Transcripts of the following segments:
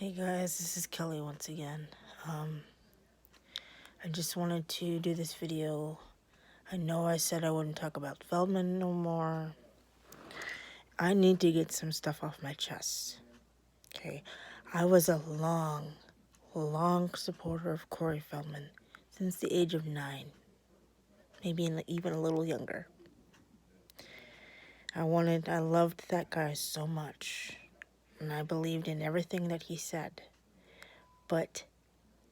Hey guys, this is Kelly once again. I just wanted to do this video. I know I said I wouldn't talk about Feldman no more. I need to get some stuff off my chest. Okay, I was a long supporter of Corey Feldman since the age of 9, maybe even a little younger. I loved that guy so much, and I believed in everything that he said. But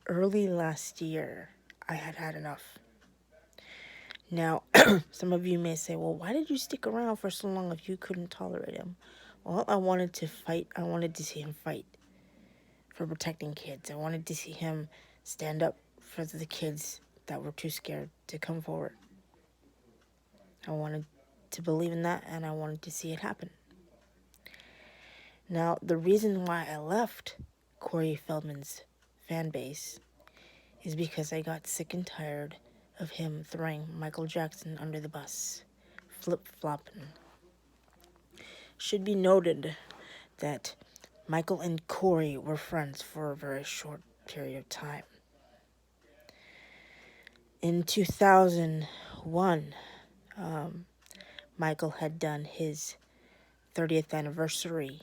early last year, I had had enough. Now, some of you may say, well, why did you stick around for so long if you couldn't tolerate him? Well, I wanted to fight. I wanted to see him fight for protecting kids. I wanted to see him stand up for the kids that were too scared to come forward. I wanted to believe in that, and I wanted to see it happen. Now, the reason why I left Corey Feldman's fan base is because I got sick and tired of him throwing Michael Jackson under the bus, flip-flopping. Should be noted that Michael and Corey were friends for a very short period of time. In 2001, Michael had done his 30th anniversary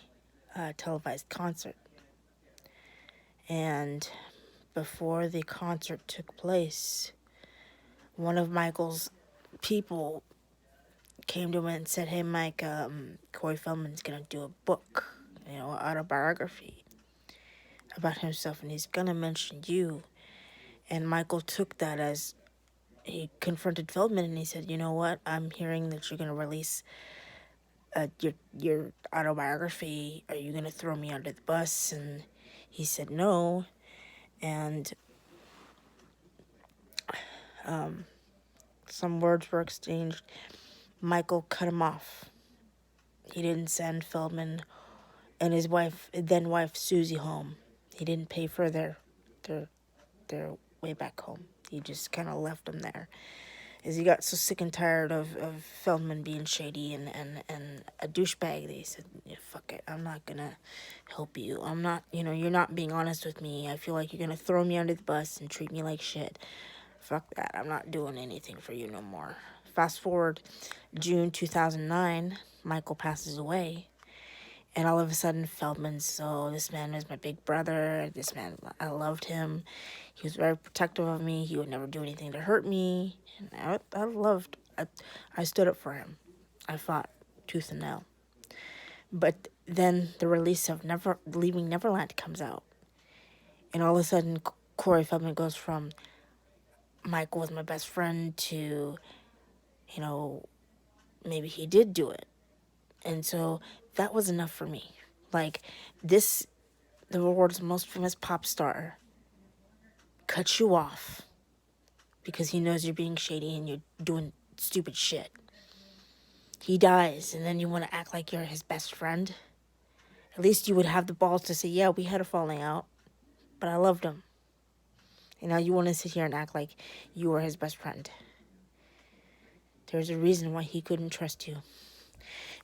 televised concert. And before the concert took place, one of Michael's people came to him and said, hey, Mike, Corey Feldman's going to do a book, autobiography about himself, and he's going to mention you. And Michael took that as he confronted Feldman, and he said, you know what, I'm hearing that you're going to release your autobiography. Are you going to throw me under the bus? And he said no. And some words were exchanged. Michael cut him off. He didn't send Feldman and his then wife Susie home. He didn't pay for their way back home. He just kind of left them there, as he got so sick and tired of Feldman being shady and a douchebag. They said, yeah, fuck it, I'm not gonna help you. I'm not, you're not being honest with me. I feel like you're gonna throw me under the bus and treat me like shit. Fuck that, I'm not doing anything for you no more. Fast forward June 2009, Michael passes away. And all of a sudden, Feldman's, this man is my big brother. This man, I loved him. He was very protective of me. He would never do anything to hurt me. And I stood up for him. I fought tooth and nail. But then the release of Leaving Neverland comes out. And all of a sudden, Corey Feldman goes from Michael was my best friend to, maybe he did do it. And so that was enough for me. Like, the world's most famous pop star cuts you off because he knows you're being shady and you're doing stupid shit. He dies, and then you want to act like you're his best friend. At least you would have the balls to say, yeah, we had a falling out, but I loved him. And now you want to sit here and act like you were his best friend. There's a reason why he couldn't trust you.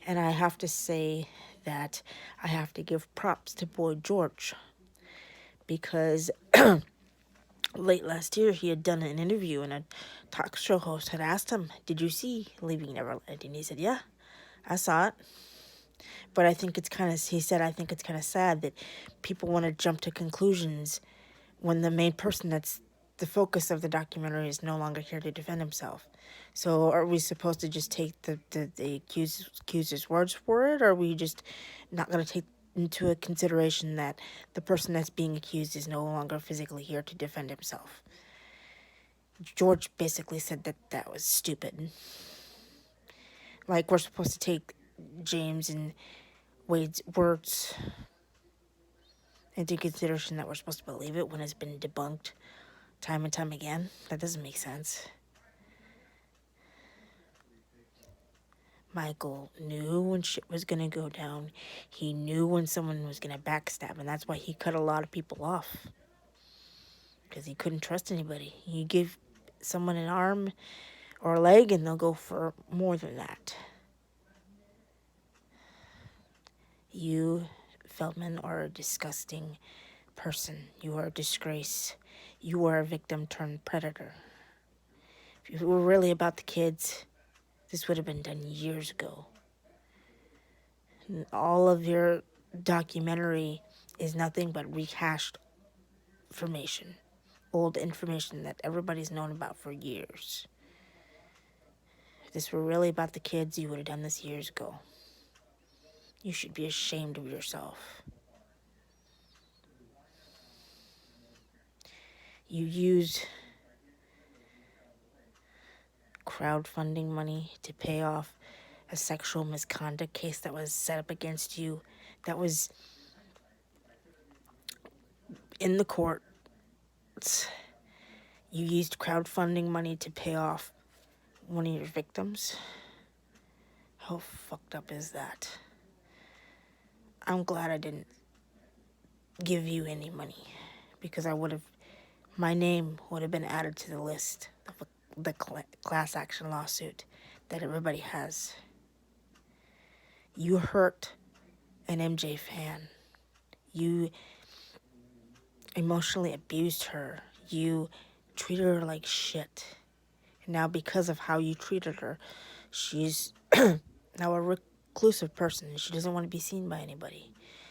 And I have to say that I have to give props to Boy George, because late last year he had done an interview, and a talk show host had asked him, did you see Leaving Neverland? And he said, yeah, I saw it. But I think it's kind of sad that people want to jump to conclusions when the main person that's the focus of the documentary is no longer here to defend himself. So are we supposed to just take the accuser's words for it, or are we just not going to take into a consideration that the person that's being accused is no longer physically here to defend himself? George basically said that was stupid. Like, we're supposed to take James and Wade's words into consideration, that we're supposed to believe it when it's been debunked time and time again? That doesn't make sense. Michael knew when shit was going to go down. He knew when someone was going to backstab, and that's why he cut a lot of people off. Because he couldn't trust anybody. You give someone an arm or a leg, and they'll go for more than that. You, Feldman, are a disgusting, person. You are a disgrace. You are a victim turned predator. If you were really about the kids, this would have been done years ago. And all of your documentary is nothing but rehashed information. Old information that everybody's known about for years. If this were really about the kids, you would have done this years ago. You should be ashamed of yourself. You used crowdfunding money to pay off a sexual misconduct case that was set up against you, that was in the courts. You used crowdfunding money to pay off one of your victims. How fucked up is that? I'm glad I didn't give you any money, because my name would have been added to the list of the class action lawsuit that everybody has. You hurt an MJ fan. You emotionally abused her. You treated her like shit. And now because of how you treated her, she's now a reclusive person. She doesn't want to be seen by anybody.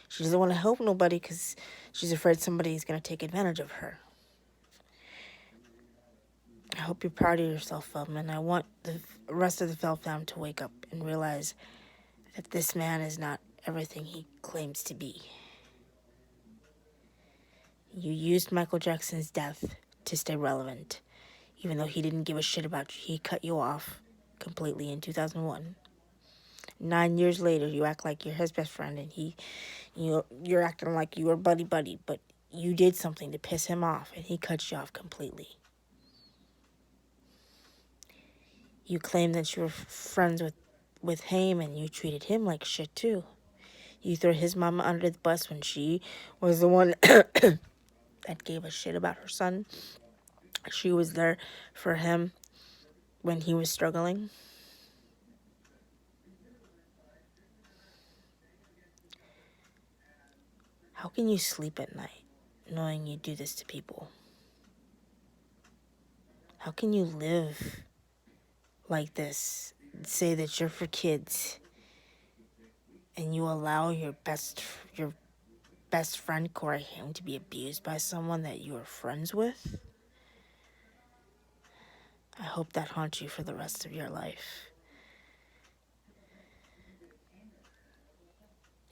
She doesn't want to help nobody because she's afraid somebody's going to take advantage of her. I hope you're proud of yourself, Feldman. I want the rest of the feldfam to wake up and realize that this man is not everything he claims to be. You used Michael Jackson's death to stay relevant, even though he didn't give a shit about you. He cut you off completely in 2001. 9 years later, you act like you're his best friend, and you're acting like you were buddy-buddy, but you did something to piss him off, and he cut you off completely. You claim that you were friends with Haim, and you treated him like shit, too. You threw his mama under the bus when she was the one that gave a shit about her son. She was there for him when he was struggling. How can you sleep at night knowing you do this to people? How can you live like this, say that you're for kids, and you allow your best friend Corey Haim to be abused by someone that you are friends with? I hope that haunts you for the rest of your life.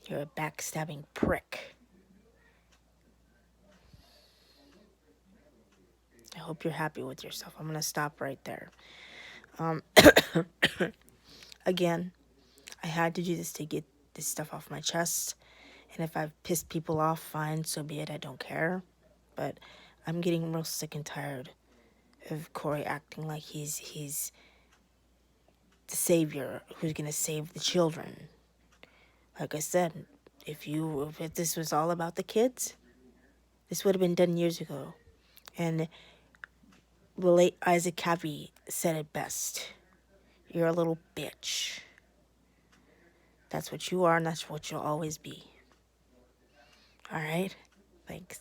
You're a backstabbing prick. I hope you're happy with yourself. I'm going to stop right there. Again, I had to do this to get this stuff off my chest. And if I've pissed people off, fine, so be it. I don't care. But I'm getting real sick and tired of Corey acting like he's the savior who's going to save the children. Like I said, if this was all about the kids, this would have been done years ago. And the late 𝗹𝗲𝗳𝗁 said it best. You're a little bitch. That's what you are, and that's what you'll always be. All right? Thanks.